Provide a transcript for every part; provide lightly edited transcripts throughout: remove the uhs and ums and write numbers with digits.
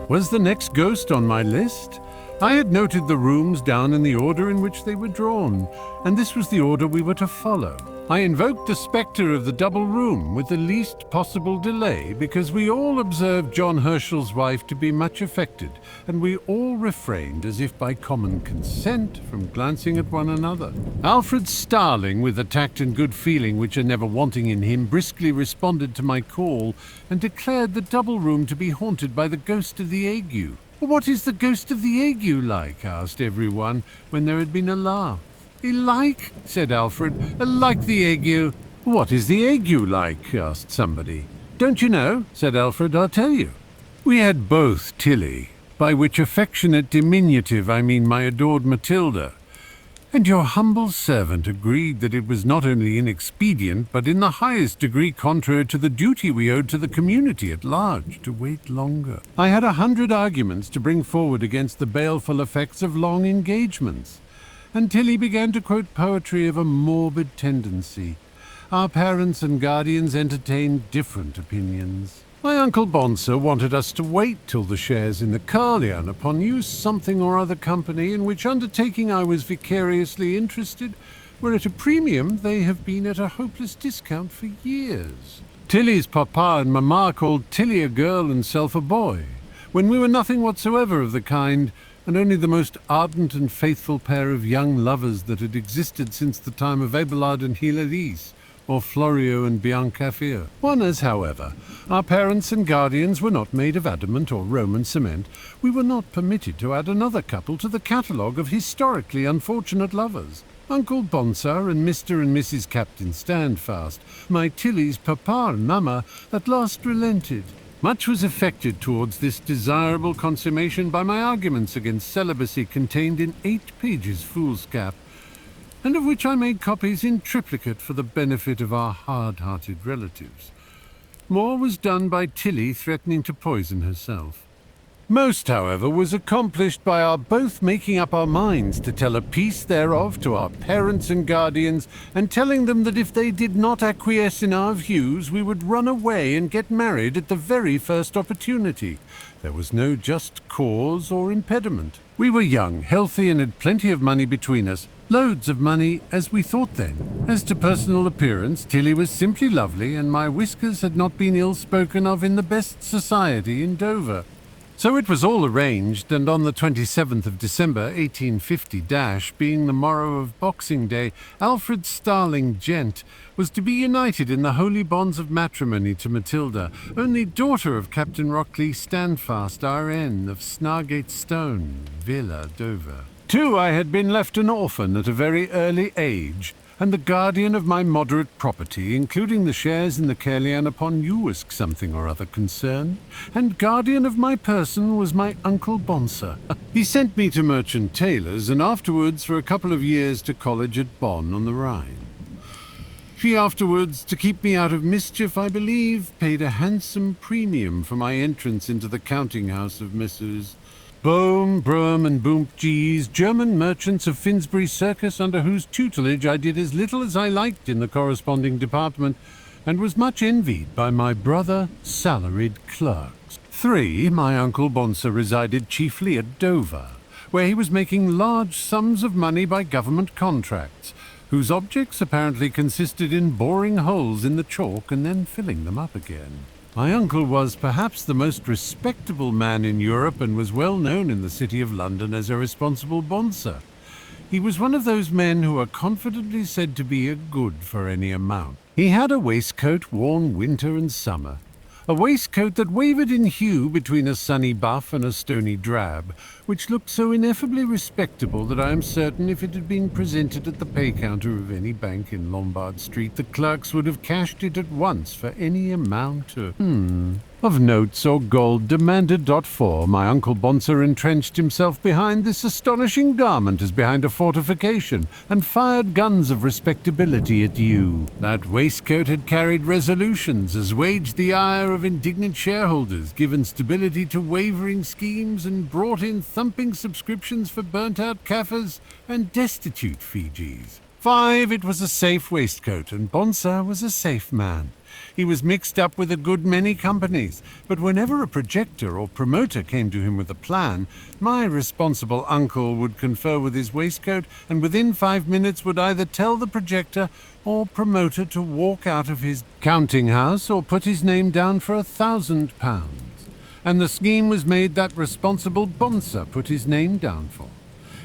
Was the next ghost on my list? I had noted the rooms down in the order in which they were drawn, and this was the order we were to follow. I invoked the spectre of the double room with the least possible delay because we all observed John Herschel's wife to be much affected, and we all refrained, as if by common consent, from glancing at one another. Alfred Starling, with the tact and good feeling which are never wanting in him, briskly responded to my call and declared the double room to be haunted by the ghost of the ague. "What is the ghost of the ague like?" asked everyone, when there had been a laugh. "Like?" said Alfred. "Like the ague." "What is the ague like?" asked somebody. "Don't you know?" said Alfred. "I'll tell you. We had both Tilly, by which affectionate diminutive I mean my adored Matilda, and your humble servant agreed that it was not only inexpedient, but in the highest degree contrary to the duty we owed to the community at large, to wait longer. I had 100 arguments to bring forward against the baleful effects of long engagements, and Tilly began to quote poetry of a morbid tendency. Our parents and guardians entertained different opinions. My Uncle Bonser wanted us to wait till the shares in the Carlion upon use something or other company, in which undertaking I was vicariously interested, were at a premium. They have been at a hopeless discount for years. Tilly's papa and mamma called Tilly a girl and self a boy, when we were nothing whatsoever of the kind, and only the most ardent and faithful pair of young lovers that had existed since the time of Abelard and Hilarice, or Florio and Biancafir. One as, however, our parents and guardians were not made of adamant or Roman cement, we were not permitted to add another couple to the catalogue of historically unfortunate lovers. Uncle Bonsar and Mr. and Mrs. Captain Standfast, my Tilly's papa and mamma, at last relented. Much was effected towards this desirable consummation by my arguments against celibacy contained in 8 pages foolscap, and of which I made copies in triplicate for the benefit of our hard-hearted relatives. More was done by Tilly threatening to poison herself. Most, however, was accomplished by our both making up our minds to tell a piece thereof to our parents and guardians, and telling them that if they did not acquiesce in our views, we would run away and get married at the very first opportunity. There was no just cause or impediment. We were young, healthy, and had plenty of money between us. Loads of money, as we thought then. As to personal appearance, Tilly was simply lovely, and my whiskers had not been ill spoken of in the best society in Dover. So it was all arranged, and on the 27th of December, 1850, being the morrow of Boxing Day, Alfred Starling, Gent, was to be united in the holy bonds of matrimony to Matilda, only daughter of Captain Rockley Standfast, R.N., of Snargate Stone, Villa, Dover. Too, I had been left an orphan at a very early age, and the guardian of my moderate property, including the shares in the Carlion upon you as something or other concerned, and guardian of my person was my Uncle Bonser. He sent me to Merchant Taylor's, and afterwards for a couple of years to college at Bonn on the Rhine. He afterwards, to keep me out of mischief, I believe, paid a handsome premium for my entrance into the counting-house of Messrs. Bohm, Brum, and Boompjees, German merchants of Finsbury Circus, under whose tutelage I did as little as I liked in the corresponding department, and was much envied by my brother salaried clerks. 3. My Uncle Bonser resided chiefly at Dover, where he was making large sums of money by government contracts, whose objects apparently consisted in boring holes in the chalk and then filling them up again. My uncle was perhaps the most respectable man in Europe, and was well known in the city of London as a responsible bonser. He was one of those men who are confidently said to be a good for any amount. He had a waistcoat worn winter and summer, a waistcoat that wavered in hue between a sunny buff and a stony drab, which looked so ineffably respectable that I am certain if it had been presented at the pay counter of any bank in Lombard Street, the clerks would have cashed it at once for any amount of notes or gold demanded. 4. My Uncle Bonser entrenched himself behind this astonishing garment as behind a fortification, and fired guns of respectability at you. That waistcoat had carried resolutions, as waged the ire of indignant shareholders, given stability to wavering schemes, and brought in thumping subscriptions for burnt-out Kaffirs and destitute Fijis. 5. It was a safe waistcoat, and Bonser was a safe man. He was mixed up with a good many companies, but whenever a projector or promoter came to him with a plan, my responsible uncle would confer with his waistcoat and within 5 minutes would either tell the projector or promoter to walk out of his counting house or put his name down for £1,000. And the scheme was made that responsible bonser put his name down for.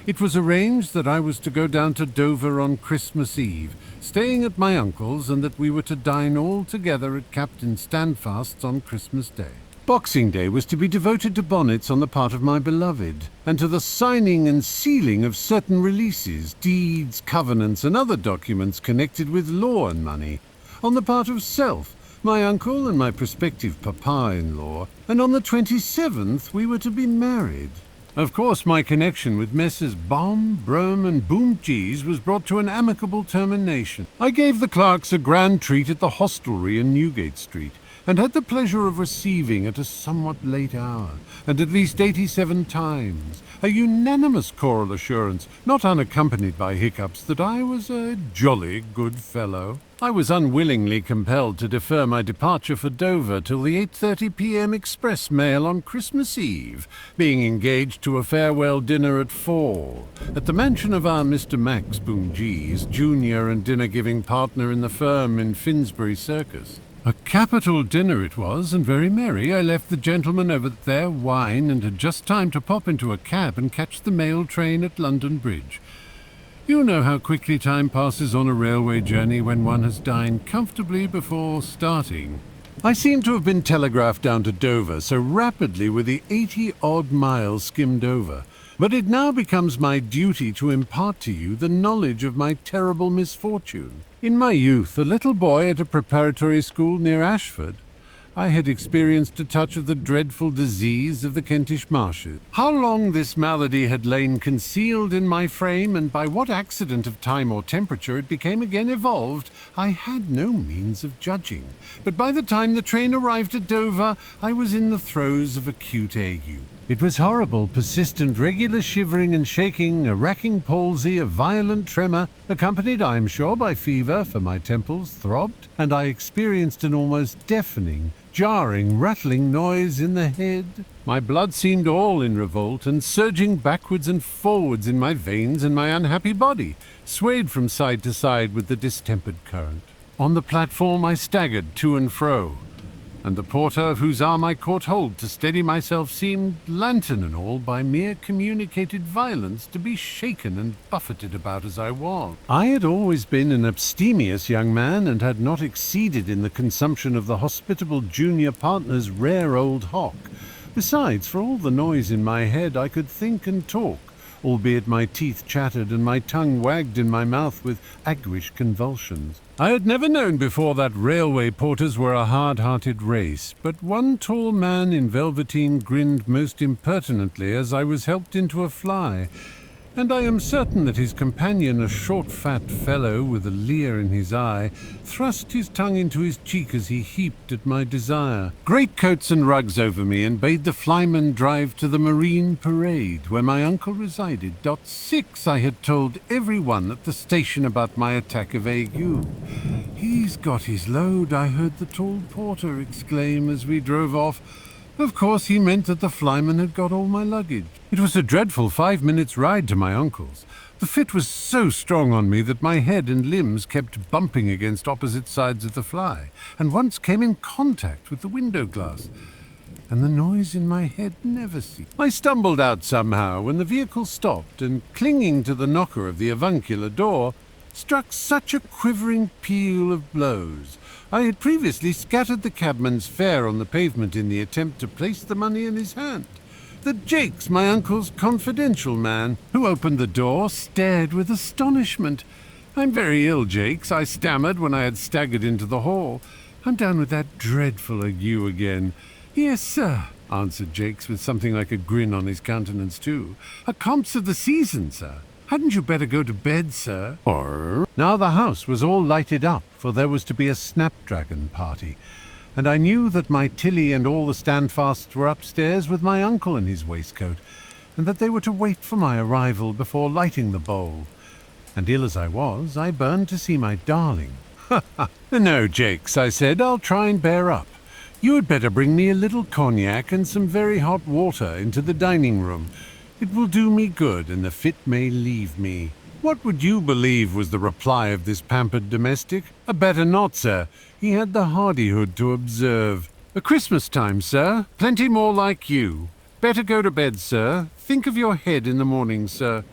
It was arranged that I was to go down to Dover on Christmas Eve, staying at my uncle's, and that we were to dine all together at Captain Standfast's on Christmas Day. Boxing Day was to be devoted to bonnets on the part of my beloved, and to the signing and sealing of certain releases, deeds, covenants, and other documents connected with law and money, on the part of self, my uncle and my prospective papa-in-law, and on the 27th we were to be married. Of course, my connection with Messrs. Baum, Brougham and Boomjees was brought to an amicable termination. I gave the clerks a grand treat at the hostelry in Newgate Street, and had the pleasure of receiving at a somewhat late hour, and at least 87 times, a unanimous choral assurance, not unaccompanied by hiccups, that I was a jolly good fellow. I was unwillingly compelled to defer my departure for Dover till the 8:30 p.m. express mail on Christmas Eve, being engaged to a farewell dinner at 4, at the mansion of our Mr. Max Boomjees, junior and dinner-giving partner in the firm in Finsbury Circus. A capital dinner it was, and very merry. I left the gentlemen over their wine, and had just time to pop into a cab and catch the mail train at London Bridge. You know how quickly time passes on a railway journey when one has dined comfortably before starting. I seem to have been telegraphed down to Dover, so rapidly were the 80-odd miles skimmed over. But it now becomes my duty to impart to you the knowledge of my terrible misfortune. In my youth, a little boy at a preparatory school near Ashford, I had experienced a touch of the dreadful disease of the Kentish marshes. How long this malady had lain concealed in my frame, and by what accident of time or temperature it became again evolved, I had no means of judging. But by the time the train arrived at Dover, I was in the throes of acute ague. It was horrible, persistent, regular shivering and shaking, a racking palsy, a violent tremor, accompanied, I am sure, by fever, for my temples throbbed, and I experienced an almost deafening, jarring, rattling noise in the head. My blood seemed all in revolt, and surging backwards and forwards in my veins and my unhappy body, swayed from side to side with the distempered current. On the platform I staggered to and fro, and the porter, of whose arm I caught hold to steady myself, seemed, lantern and all, by mere communicated violence, to be shaken and buffeted about as I was. I had always been an abstemious young man, and had not exceeded in the consumption of the hospitable junior partner's rare old hock. Besides, for all the noise in my head, I could think and talk, albeit my teeth chattered and my tongue wagged in my mouth with aguish convulsions. I had never known before that railway porters were a hard-hearted race, but one tall man in velveteen grinned most impertinently as I was helped into a fly, and I am certain that his companion, a short fat fellow with a leer in his eye, thrust his tongue into his cheek as he heaped at my desire greatcoats and rugs over me, and bade the flyman drive to the Marine Parade, where my uncle resided. 6, I had told every one at the station about my attack of ague. "He's got his load," I heard the tall porter exclaim as we drove off. Of course he meant that the flyman had got all my luggage. It was a dreadful 5 minutes' ride to my uncle's. The fit was so strong on me that my head and limbs kept bumping against opposite sides of the fly, and once came in contact with the window glass, and the noise in my head never ceased. I stumbled out somehow when the vehicle stopped, and clinging to the knocker of the avuncular door, struck such a quivering peal of blows. I had previously scattered the cabman's fare on the pavement in the attempt to place the money in his hand, that Jakes, my uncle's confidential man, who opened the door, stared with astonishment. "I'm very ill, Jakes," I stammered when I had staggered into the hall. "I'm down with that dreadful ague again." "Yes, sir," answered Jakes, with something like a grin on his countenance too. "A comps of the season, sir. Hadn't you better go to bed, sir?" Now the house was all lighted up, for there was to be a snapdragon party, and I knew that my Tilly and all the Standfasts were upstairs with my uncle in his waistcoat, and that they were to wait for my arrival before lighting the bowl. And ill as I was, I burned to see my darling, No, Jakes, I said, I'll try and bear up. You had better bring me a little cognac and some very hot water into the dining room. It will do me good, and the fit may leave me. What would you believe was the reply of this pampered domestic? Better not, sir. He had the hardihood to observe. A Christmas time, sir. Plenty more like you. Better go to bed, sir. Think of your head in the morning, sir.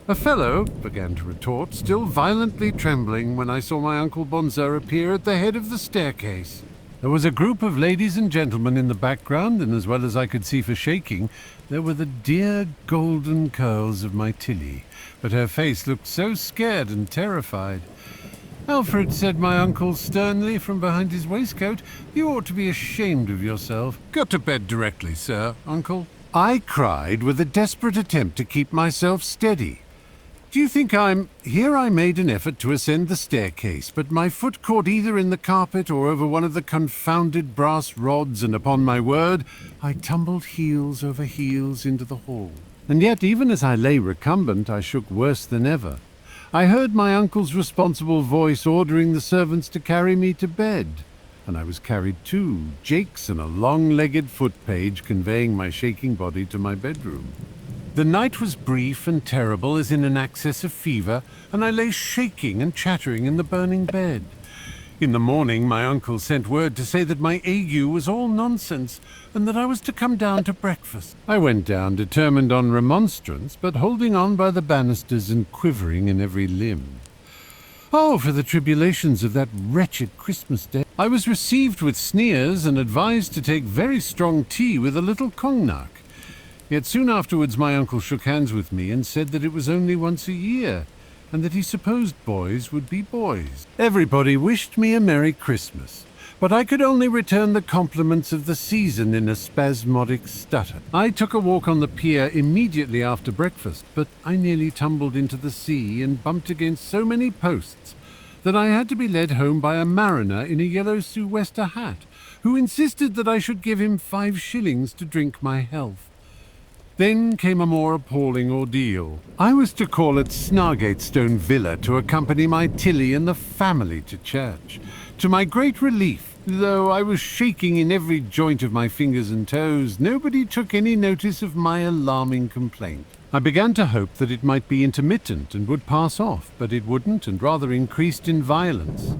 A fellow began to retort, still violently trembling, when I saw my Uncle Bonzer appear at the head of the staircase. There was a group of ladies and gentlemen in the background, and as well as I could see for shaking, there were the dear golden curls of my Tilly, but her face looked so scared and terrified. "Alfred," said my uncle sternly from behind his waistcoat, "you ought to be ashamed of yourself." "Go to bed directly, sir, uncle," I cried with a desperate attempt to keep myself steady. "Do you think Here I made an effort to ascend the staircase, but my foot caught either in the carpet or over one of the confounded brass rods, and upon my word, I tumbled heels over heels into the hall. And yet, even as I lay recumbent, I shook worse than ever. I heard my uncle's responsible voice ordering the servants to carry me to bed, and I was carried too, Jakes and a long-legged foot-page conveying my shaking body to my bedroom. The night was brief and terrible as in an access of fever, and I lay shaking and chattering in the burning bed. In the morning my uncle sent word to say that my ague was all nonsense, and that I was to come down to breakfast. I went down, determined on remonstrance, but holding on by the banisters and quivering in every limb. Oh, for the tribulations of that wretched Christmas day! I was received with sneers and advised to take very strong tea with a little cognac. Yet soon afterwards my uncle shook hands with me and said that it was only once a year, and that he supposed boys would be boys. Everybody wished me a Merry Christmas, but I could only return the compliments of the season in a spasmodic stutter. I took a walk on the pier immediately after breakfast, but I nearly tumbled into the sea and bumped against so many posts that I had to be led home by a mariner in a yellow sou'wester hat, who insisted that I should give him 5 shillings to drink my health. Then came a more appalling ordeal. I was to call at Snargatestone Villa to accompany my Tilly and the family to church. To my great relief, though I was shaking in every joint of my fingers and toes, nobody took any notice of my alarming complaint. I began to hope that it might be intermittent and would pass off, but it wouldn't, and rather increased in violence.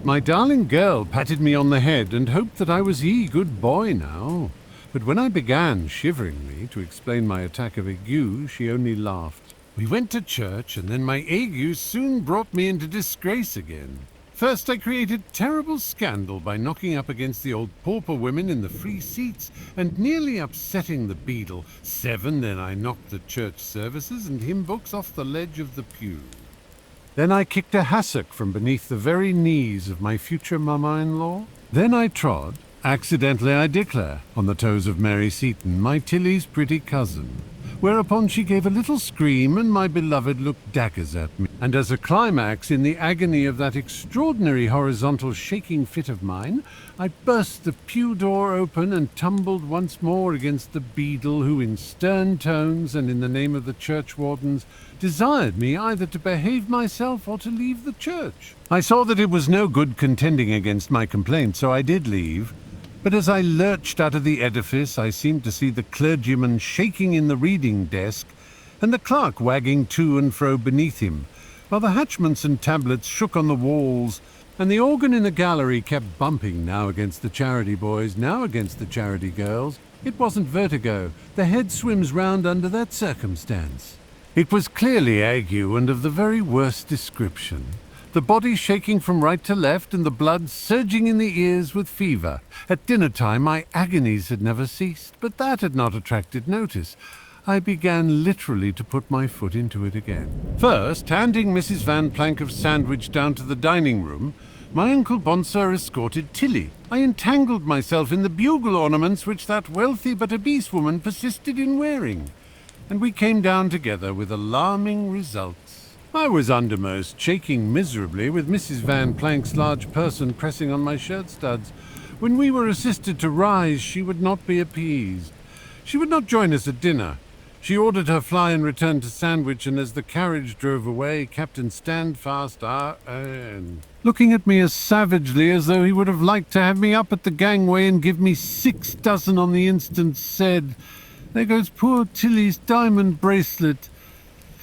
My darling girl patted me on the head and hoped that I was good boy now. But when I began, shiveringly, to explain my attack of ague, she only laughed. We went to church, and then my ague soon brought me into disgrace again. First I created terrible scandal by knocking up against the old pauper women in the free seats and nearly upsetting the beadle. 7, then I knocked the church services and hymn books off the ledge of the pew. Then I kicked a hassock from beneath the very knees of my future mamma-in-law. Then I trod, accidentally I declare, on the toes of Mary Seaton, my Tilly's pretty cousin, whereupon she gave a little scream and my beloved looked daggers at me. And as a climax in the agony of that extraordinary horizontal shaking fit of mine, I burst the pew door open and tumbled once more against the beadle who in stern tones and in the name of the churchwardens desired me either to behave myself or to leave the church. I saw that it was no good contending against my complaint, so I did leave. But as I lurched out of the edifice, I seemed to see the clergyman shaking in the reading desk and the clerk wagging to and fro beneath him, while the hatchments and tablets shook on the walls, and the organ in the gallery kept bumping now against the charity boys, now against the charity girls. It wasn't vertigo. The head swims round under that circumstance. It was clearly ague, and of the very worst description. The body shaking from right to left, and the blood surging in the ears with fever. At dinner-time my agonies had never ceased, but that had not attracted notice. I began literally to put my foot into it again. First, handing Mrs. Van Plank of Sandwich down to the dining-room, my Uncle Bonser escorted Tilly. I entangled myself in the bugle ornaments which that wealthy but obese woman persisted in wearing, and we came down together with alarming results. I was undermost, shaking miserably, with Mrs. Van Plank's large person pressing on my shirt studs. When we were assisted to rise, she would not be appeased. She would not join us at dinner. She ordered her fly and returned to Sandwich, and as the carriage drove away, Captain Standfast, looking at me as savagely as though he would have liked to have me up at the gangway and give me 6 dozen on the instant, said, "There goes poor Tilly's diamond bracelet.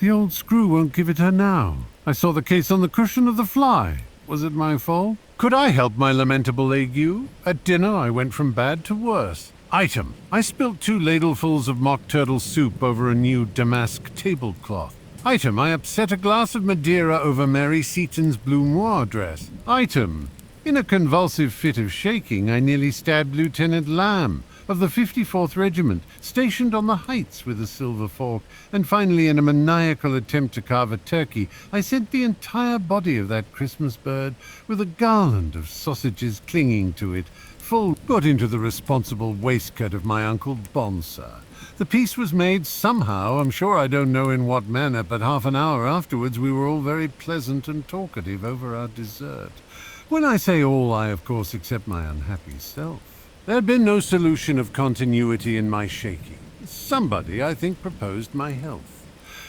The old screw won't give it her now. I saw the case on the cushion of the fly. Was it my fault? Could I help my lamentable ague? At dinner I went from bad to worse. Item: I spilt 2 ladlefuls of mock turtle soup over a new damask tablecloth. Item: I upset a glass of Madeira over Mary Seaton's blue moire dress. Item: in a convulsive fit of shaking, I nearly stabbed Lieutenant Lamb of the 54th Regiment, stationed on the heights with a silver fork. And finally, in a maniacal attempt to carve a turkey, I sent the entire body of that Christmas bird, with a garland of sausages clinging to it, got into the responsible waistcoat of my Uncle Bonser. The piece was made somehow, I'm sure I don't know in what manner, but half an hour afterwards we were all very pleasant and talkative over our dessert. When I say all, I of course except my unhappy self. There had been no solution of continuity in my shaking. Somebody, I think, proposed my health.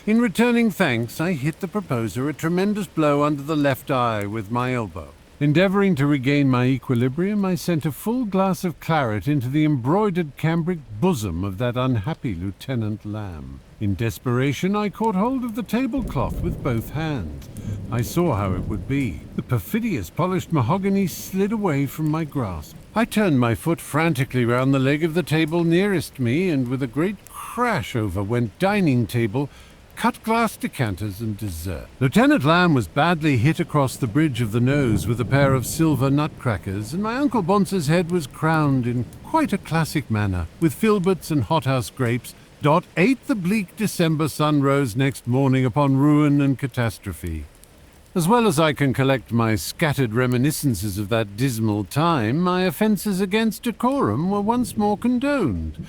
In returning thanks, I hit the proposer a tremendous blow under the left eye with my elbow. Endeavouring to regain my equilibrium, I sent a full glass of claret into the embroidered cambric bosom of that unhappy Lieutenant Lamb. In desperation, I caught hold of the tablecloth with both hands. I saw how it would be. The perfidious polished mahogany slid away from my grasp. I turned my foot frantically round the leg of the table nearest me, and with a great crash over went dining table, cut glass decanters, and dessert. Lieutenant Lamb was badly hit across the bridge of the nose with a pair of silver nutcrackers, and my Uncle Bonser's head was crowned in quite a classic manner, with filberts and hothouse grapes. Dot ate the bleak December sun rose next morning upon ruin and catastrophe. As well as I can collect my scattered reminiscences of that dismal time, my offences against decorum were once more condoned.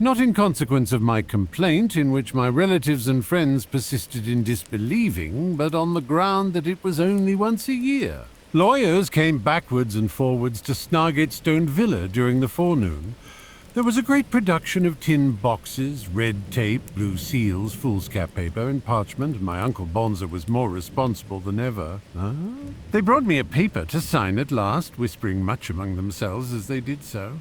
Not in consequence of my complaint, in which my relatives and friends persisted in disbelieving, but on the ground that it was only once a year. Lawyers came backwards and forwards to Snargatestone Villa during the forenoon. There was a great production of tin boxes, red tape, blue seals, foolscap paper, and parchment, and my Uncle Bonser was more responsible than ever. They brought me a paper to sign at last, whispering much among themselves as they did so.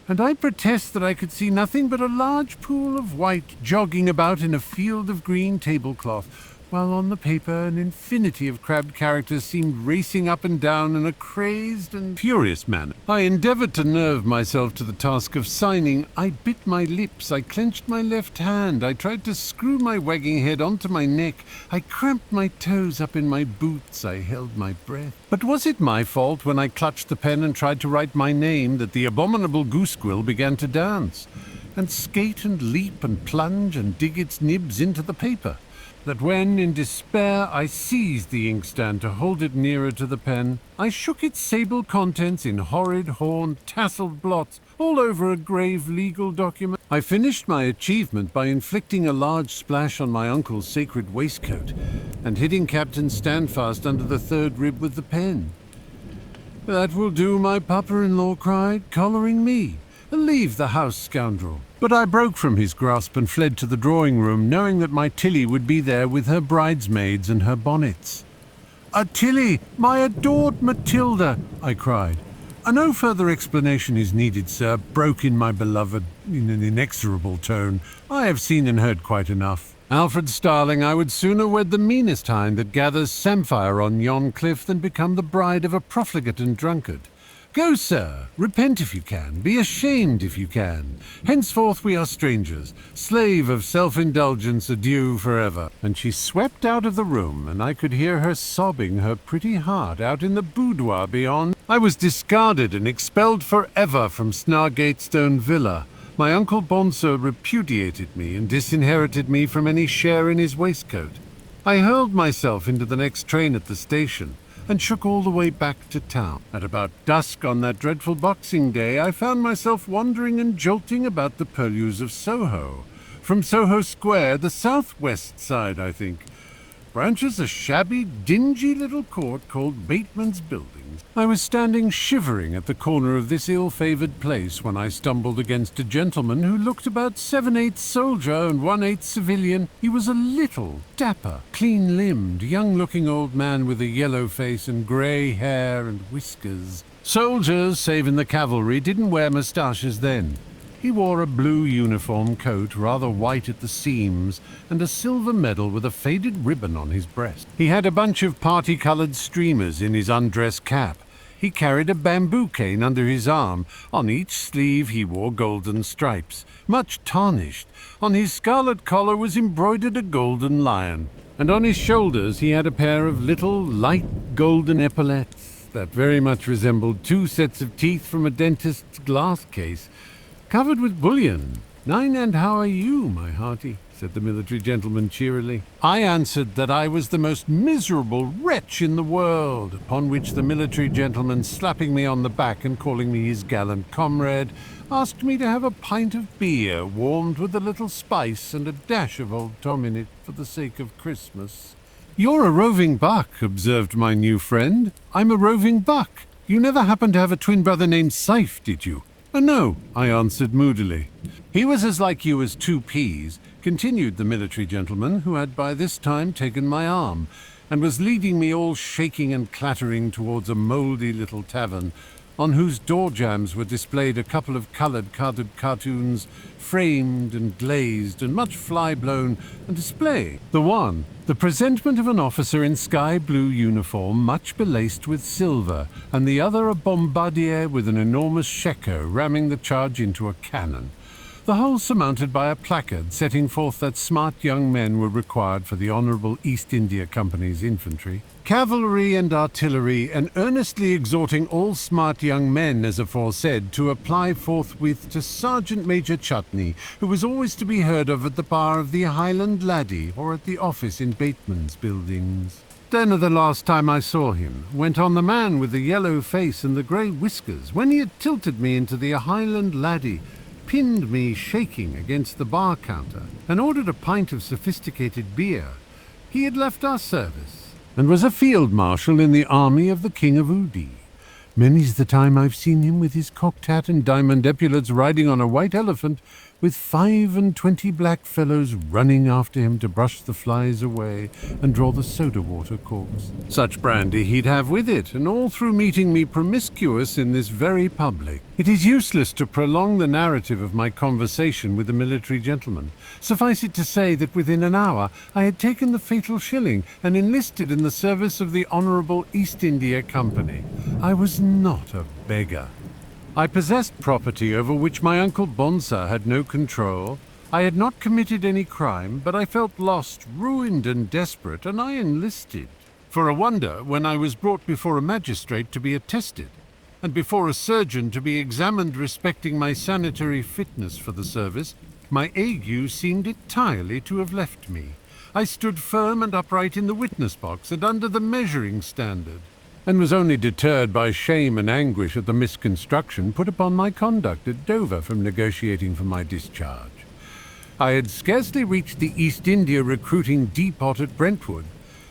And I protest that I could see nothing but a large pool of white jogging about in a field of green tablecloth, while on the paper an infinity of crabbed characters seemed racing up and down in a crazed and furious manner. I endeavoured to nerve myself to the task of signing. I bit my lips, I clenched my left hand, I tried to screw my wagging head onto my neck, I cramped my toes up in my boots, I held my breath. But was it my fault when I clutched the pen and tried to write my name that the abominable goosequill began to dance, and skate and leap and plunge and dig its nibs into the paper? That when, in despair, I seized the inkstand to hold it nearer to the pen, I shook its sable contents in horrid, horned, tasselled blots all over a grave legal document. I finished my achievement by inflicting a large splash on my uncle's sacred waistcoat and hitting Captain Standfast under the 3rd rib with the pen. "That will do," my papa-in-law cried, collaring me. "Leave the house, scoundrel." But I broke from his grasp and fled to the drawing-room, knowing that my Tilly would be there with her bridesmaids and her bonnets. "Tilly, my adored Matilda!" I cried. "No further explanation is needed, sir," broke in my beloved in an inexorable tone. "I have seen and heard quite enough. Alfred Starling, I would sooner wed the meanest hind that gathers samphire on yon cliff than become the bride of a profligate and drunkard. Go, sir, repent if you can, be ashamed if you can. Henceforth we are strangers, slave of self-indulgence, adieu forever." And she swept out of the room, and I could hear her sobbing her pretty heart out in the boudoir beyond. I was discarded and expelled forever from Snargatestone Villa. My Uncle Bonser repudiated me and disinherited me from any share in his waistcoat. I hurled myself into the next train at the station, and shook all the way back to town. At about dusk on that dreadful Boxing Day, I found myself wandering and jolting about the purlieus of Soho. From Soho Square, the south-west side, I think. branches a shabby, dingy little court called Bateman's Buildings. I was standing shivering at the corner of this ill-favoured place when I stumbled against a gentleman who looked about 7/8 soldier and 1/8 civilian. He was a little, dapper, clean-limbed, young-looking old man with a yellow face and grey hair and whiskers. Soldiers, save in the cavalry, didn't wear moustaches then. He wore a blue uniform coat, rather white at the seams, and a silver medal with a faded ribbon on his breast. He had a bunch of party-coloured streamers in his undress cap. He carried a bamboo cane under his arm. On each sleeve he wore golden stripes, much tarnished. On his scarlet collar was embroidered a golden lion, and on his shoulders he had a pair of little, light golden epaulettes that very much resembled two sets of teeth from a dentist's glass case, covered with bullion. "Nine, and how are you, my hearty?" said the military gentleman cheerily. I answered that I was the most miserable wretch in the world, upon which the military gentleman, slapping me on the back and calling me his gallant comrade, asked me to have a pint of beer, warmed with a little spice and a dash of Old Tom in it for the sake of Christmas. "You're a roving buck," observed my new friend. "I'm a roving buck. You never happened to have a twin brother named Saif, did you?" "No," I answered moodily. "He was as like you as two peas," continued the military gentleman, who had by this time taken my arm, and was leading me all shaking and clattering towards a mouldy little tavern, on whose door-jambs were displayed a couple of coloured carded cartoons, framed and glazed and much fly-blown, and displaying the one, the presentment of an officer in sky-blue uniform much belaced with silver, and the other a bombardier with an enormous shako ramming the charge into a cannon. The whole surmounted by a placard setting forth that smart young men were required for the Honourable East India Company's infantry, cavalry and artillery, and earnestly exhorting all smart young men, as aforesaid, to apply forthwith to Sergeant Major Chutney, who was always to be heard of at the bar of the Highland Laddie or at the office in Bateman's Buildings. Then, the last time I saw him, went on the man with the yellow face and the grey whiskers, when he had tilted me into the Highland Laddie, pinned me shaking against the bar counter, and ordered a pint of sophisticated beer. He had left our service, and was a field marshal in the army of the King of Udi. Many's the time I've seen him with his cocked hat and diamond epaulets riding on a white elephant, with 25 black fellows running after him to brush the flies away and draw the soda-water corks. Such brandy he'd have with it, and all through meeting me promiscuous in this very public. It is useless to prolong the narrative of my conversation with the military gentleman. Suffice it to say that within an hour I had taken the fatal shilling and enlisted in the service of the Honourable East India Company. I was not a beggar. I possessed property over which my Uncle Bonsa had no control. I had not committed any crime, but I felt lost, ruined and desperate, and I enlisted. For a wonder, when I was brought before a magistrate to be attested, and before a surgeon to be examined respecting my sanitary fitness for the service, my ague seemed entirely to have left me. I stood firm and upright in the witness box and under the measuring standard, and was only deterred by shame and anguish at the misconstruction put upon my conduct at Dover from negotiating for my discharge. I had scarcely reached the East India recruiting depot at Brentwood,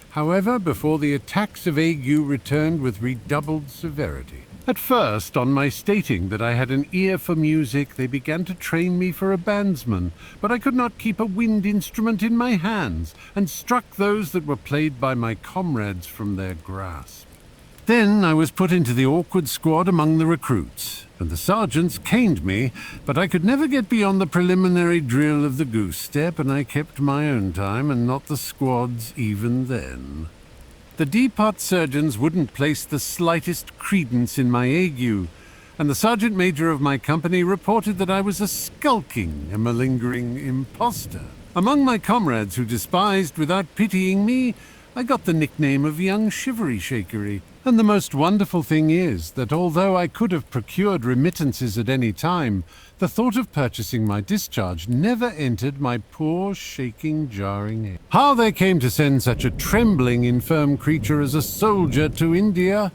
however, before the attacks of ague returned with redoubled severity. At first, on my stating that I had an ear for music, they began to train me for a bandsman, but I could not keep a wind instrument in my hands, and struck those that were played by my comrades from their grasp. Then I was put into the awkward squad among the recruits, and the sergeants caned me, but I could never get beyond the preliminary drill of the goose step, and I kept my own time and not the squad's even then. The depot surgeons wouldn't place the slightest credence in my ague, and the sergeant major of my company reported that I was a skulking and malingering impostor. Among my comrades who despised without pitying me, I got the nickname of Young Shivery Shakery. And the most wonderful thing is that although I could have procured remittances at any time, the thought of purchasing my discharge never entered my poor, shaking, jarring head. How they came to send such a trembling, infirm creature as a soldier to India,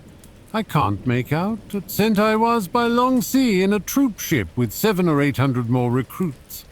I can't make out. Sent I was by long sea in a troop ship with 700 or 800 more recruits.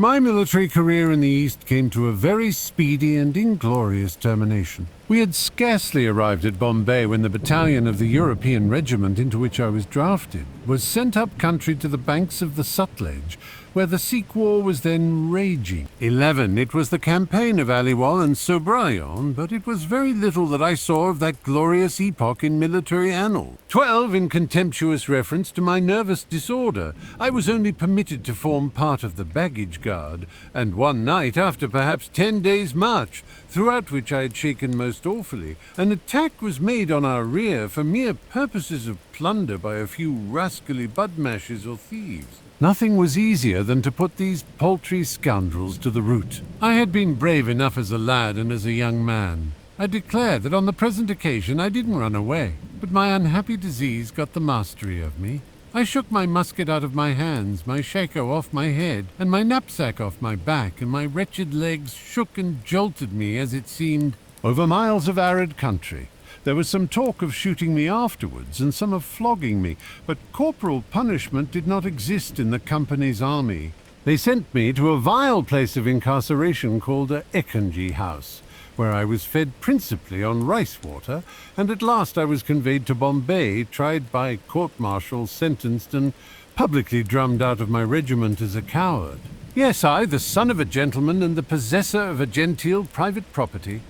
My military career in the East came to a very speedy and inglorious termination. We had scarcely arrived at Bombay when the battalion of the European regiment into which I was drafted was sent up country to the banks of the Sutlej, where the Sikh war was then raging. 11. It was the campaign of Aliwal and Sobraon, but it was very little that I saw of that glorious epoch in military annals. 12. In contemptuous reference to my nervous disorder, I was only permitted to form part of the baggage guard, and one night, after perhaps 10 days' march, throughout which I had shaken most awfully, an attack was made on our rear for mere purposes of plunder by a few rascally budmashes or thieves. Nothing was easier than to put these paltry scoundrels to the rout. I had been brave enough as a lad and as a young man. I declare that on the present occasion I didn't run away, but my unhappy disease got the mastery of me. I shook my musket out of my hands, my shako off my head, and my knapsack off my back, and my wretched legs shook and jolted me, as it seemed, over miles of arid country. There was some talk of shooting me afterwards, and some of flogging me, but corporal punishment did not exist in the company's army. They sent me to a vile place of incarceration called a Ekanji house, where I was fed principally on rice water, and at last I was conveyed to Bombay, tried by court-martial, sentenced, and publicly drummed out of my regiment as a coward. Yes, I, the son of a gentleman and the possessor of a genteel private property,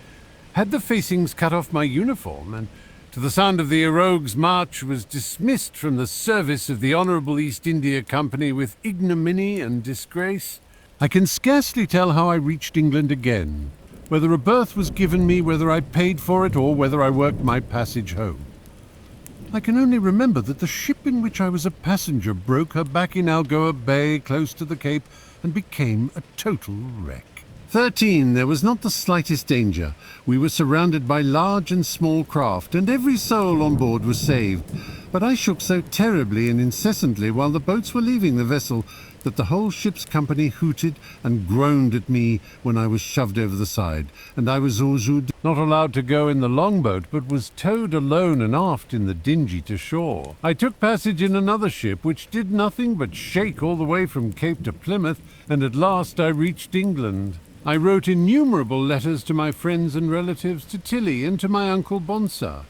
had the facings cut off my uniform, and to the sound of the Erogue's march was dismissed from the service of the Honourable East India Company with ignominy and disgrace. I can scarcely tell how I reached England again, whether a berth was given me, whether I paid for it, or whether I worked my passage home. I can only remember that the ship in which I was a passenger broke her back in Algoa Bay close to the Cape and became a total wreck. 13. There was not the slightest danger. We were surrounded by large and small craft, and every soul on board was saved. But I shook so terribly and incessantly while the boats were leaving the vessel that the whole ship's company hooted and groaned at me when I was shoved over the side, and I was not allowed to go in the longboat, but was towed alone and aft in the dinghy to shore. I took passage in another ship, which did nothing but shake all the way from Cape to Plymouth, and at last I reached England. I wrote innumerable letters to my friends and relatives, to Tilly and to my uncle Bonsa.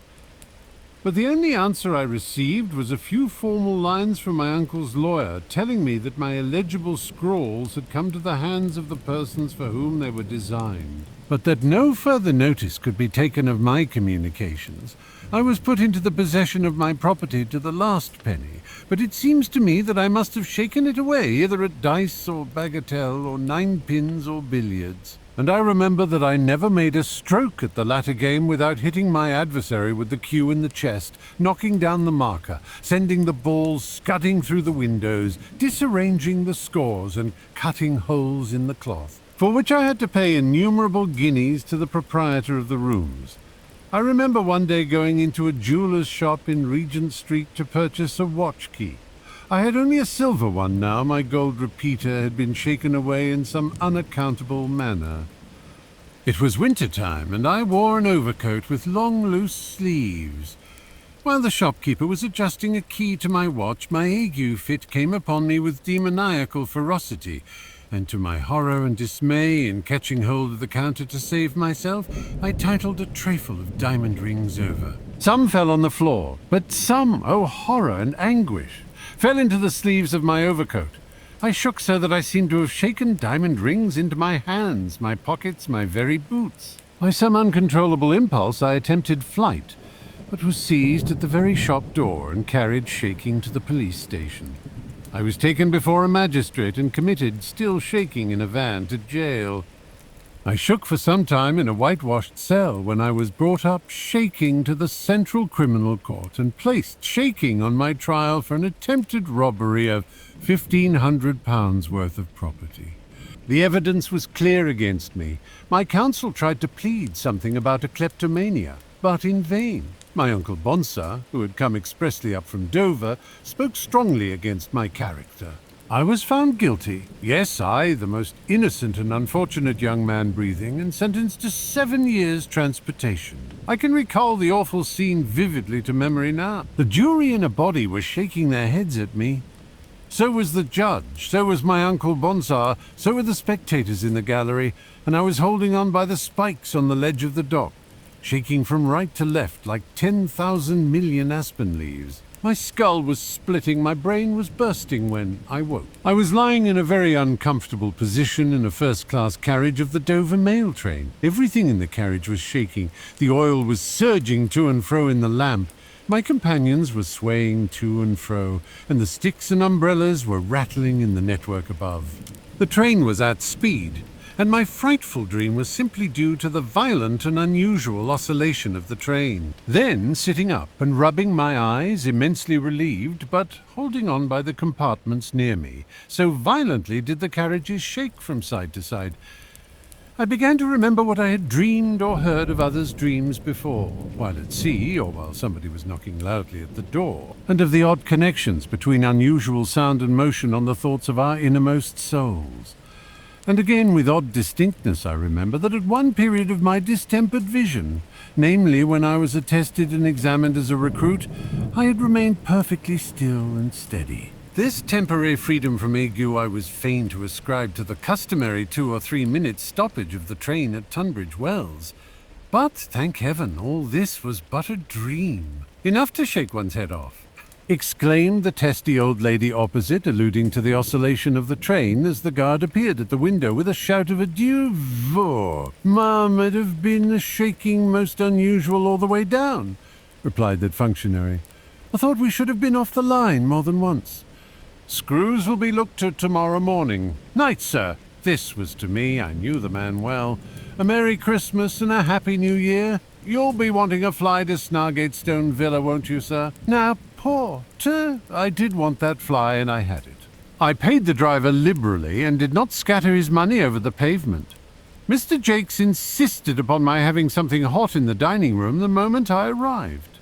But the only answer I received was a few formal lines from my uncle's lawyer, telling me that my illegible scrawls had come to the hands of the persons for whom they were designed, but that no further notice could be taken of my communications. I was put into the possession of my property to the last penny, but it seems to me that I must have shaken it away, either at dice or bagatelle or ninepins or billiards. And I remember that I never made a stroke at the latter game without hitting my adversary with the cue in the chest, knocking down the marker, sending the balls scudding through the windows, disarranging the scores, and cutting holes in the cloth, for which I had to pay innumerable guineas to the proprietor of the rooms. I remember one day going into a jeweller's shop in Regent Street to purchase a watch key. I had only a silver one now. My gold repeater had been shaken away in some unaccountable manner. It was winter time, and I wore an overcoat with long, loose sleeves. While the shopkeeper was adjusting a key to my watch, my ague fit came upon me with demoniacal ferocity, and to my horror and dismay in catching hold of the counter to save myself, I titled a trifle of diamond rings over. Some fell on the floor, but some, oh horror and anguish, fell into the sleeves of my overcoat. I shook so that I seemed to have shaken diamond rings into my hands, my pockets, my very boots. By some uncontrollable impulse I attempted flight, but was seized at the very shop door and carried shaking to the police station. I was taken before a magistrate and committed, still shaking in a van, to jail. I shook for some time in a whitewashed cell when I was brought up shaking to the Central Criminal Court and placed shaking on my trial for an attempted robbery of £1,500 worth of property. The evidence was clear against me. My counsel tried to plead something about a kleptomania, but in vain. My uncle Bonsa, who had come expressly up from Dover, spoke strongly against my character. I was found guilty. Yes, I, the most innocent and unfortunate young man breathing, and sentenced to 7 years' transportation. I can recall the awful scene vividly to memory now. The jury in a body were shaking their heads at me. So was the judge, so was my Uncle Bonsar, so were the spectators in the gallery, and I was holding on by the spikes on the ledge of the dock, shaking from right to left like 10,000 million aspen leaves. My skull was splitting, my brain was bursting when I woke. I was lying in a very uncomfortable position in a first-class carriage of the Dover mail train. Everything in the carriage was shaking. The oil was surging to and fro in the lamp. My companions were swaying to and fro, and the sticks and umbrellas were rattling in the network above. The train was at speed, and my frightful dream was simply due to the violent and unusual oscillation of the train. Then, sitting up and rubbing my eyes, immensely relieved, but holding on by the compartments near me, so violently did the carriages shake from side to side, I began to remember what I had dreamed or heard of others' dreams before, while at sea, or while somebody was knocking loudly at the door, and of the odd connections between unusual sound and motion on the thoughts of our innermost souls. And again, with odd distinctness, I remember that at one period of my distempered vision, namely when I was attested and examined as a recruit, I had remained perfectly still and steady. This temporary freedom from ague I was fain to ascribe to the customary 2 or 3 minutes stoppage of the train at Tunbridge Wells. But, thank heaven, all this was but a dream. Enough to shake one's head off, exclaimed the testy old lady opposite, alluding to the oscillation of the train as the guard appeared at the window with a shout of adieu. "Vor, ma'am, it have been a shaking most unusual all the way down," replied that functionary. "I thought we should have been off the line more than once." "Screws will be looked to tomorrow morning. Night, sir." This was to me, I knew the man well. "A Merry Christmas and a Happy New Year. You'll be wanting a fly to Snargatestone Villa, won't you, sir?" Now, porter, I did want that fly, and I had it. I paid the driver liberally and did not scatter his money over the pavement. Mr. Jakes insisted upon my having something hot in the dining room the moment I arrived.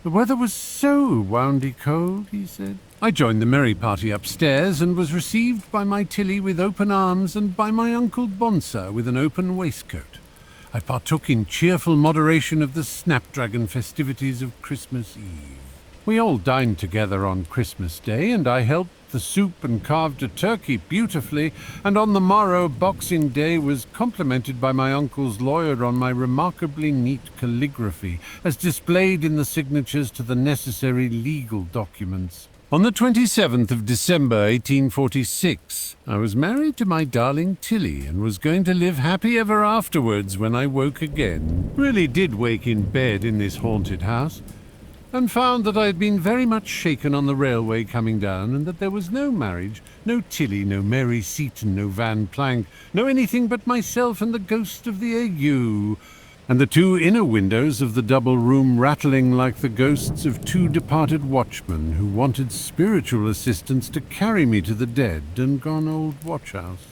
The weather was so woundy cold, he said. I joined the merry party upstairs and was received by my Tilly with open arms and by my Uncle Bonsar with an open waistcoat. I partook in cheerful moderation of the snapdragon festivities of Christmas Eve. We all dined together on Christmas Day, and I helped the soup and carved a turkey beautifully, and on the morrow, Boxing Day, was complimented by my uncle's lawyer on my remarkably neat calligraphy, as displayed in the signatures to the necessary legal documents. On the 27th of December, 1846, I was married to my darling Tilly and was going to live happy ever afterwards when I woke again. Really did wake in bed in this haunted house, and found that I had been very much shaken on the railway coming down, and that there was no marriage, no Tilly, no Mary Seaton, no Van Plank, no anything but myself and the ghost of the ague, and the 2 inner windows of the double room rattling like the ghosts of 2 departed watchmen who wanted spiritual assistance to carry me to the dead and gone old watch-house.